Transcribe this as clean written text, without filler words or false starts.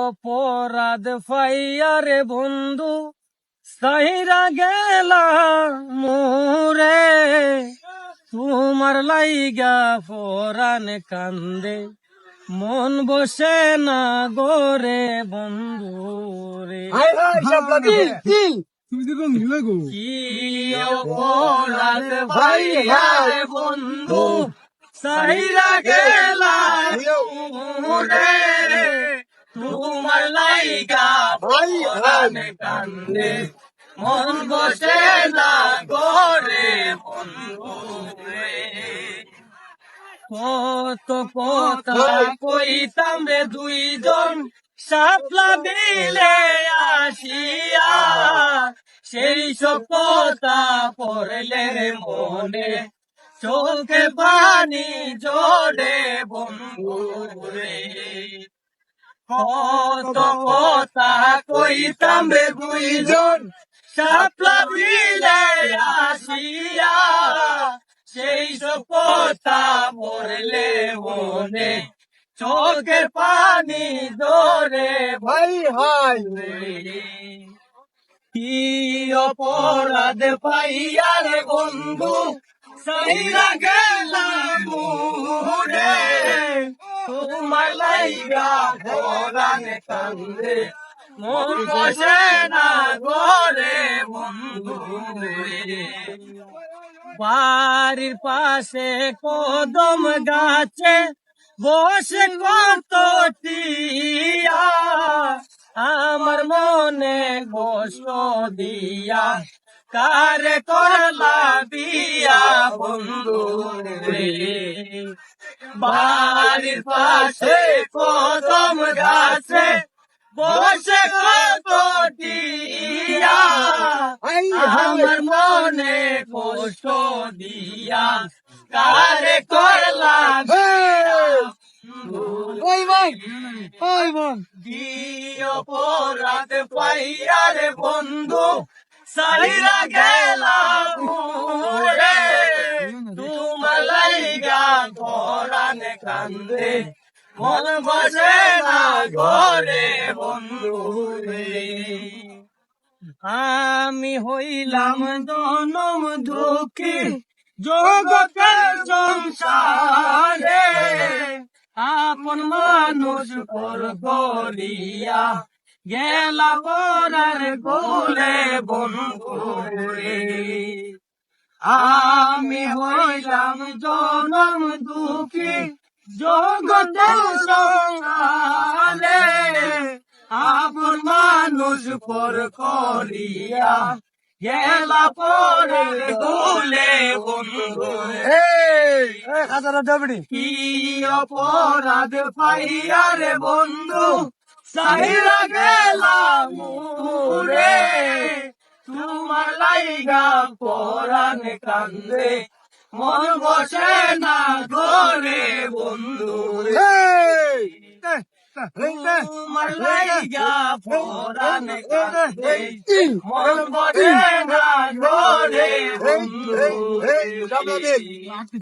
অপরাধ ফাইয়ারে বন্ধু সাইরা গেলা মোরে, তোমার লাইগা ফরান কান্দে মন বসে না গোরে বন্ধু রে। কি অপরাধ ফাইয়ারে বন্ধু সাইরা গেলা মোরে, তোমার লাইগা ফরান কান্দে মন বসে না গোরে বন্ধু রে। কত কথা কইতাম রে দুইজন শাপলা বিলে আসিয়া, সেই সব কথা পড়লে মনে চোখে পানি জোরে বন্ধু রে। কত কথা কইতাম রে দুইজন শাপলা বিলে আসিয়া, সেই সব কথা পড়লে মনে চোখের পানি ধরে ভাই হায় রে। কি অপরাধ পাইয়া রে বন্ধু সাইরা গেলাম মোরে, তোমার লাইগা ফরান কান্দে মন বসে না গোরে বন্ধু রে। বাড়ির পাশে কদম গাছে বসে কত টিয়া, আমার মনে কষ্ট দিয়া কারে করলা বিয়া বন্ধু রে। বাড়ির পাশে কদম গাছে বসে কত টিয়া, আমার মনে কষ্ট দিয়া কারে করলা অপরাধ পাইয়া রে বন্ধু সাইরা গেলাম মোরে, তোমার লাইগা ফরান কান্দে মন বসে না ঘরে বন্ধু রে। আমি হইলাম জনম দুঃখী জগতের সংসারে, আপন মানুষ পর করিয়া গেলা পরার কোলে বন্ধু রে। আমি হইলাম জনম দুঃখী জগতের সংসারে, আপন মানুষ পর করিয়া গেলা পরের কোলে বন্ধু রে। কি অপরাধ পাইয়া রে বন্ধু সাইরা গেলাম মোরে, তোমার লাইগা ফরান কান্দে মন বসে না গোরে বন্ধু রে। তোমার লাইগা ফরান কান্দে মন বসে না গোরে বন্ধু রে।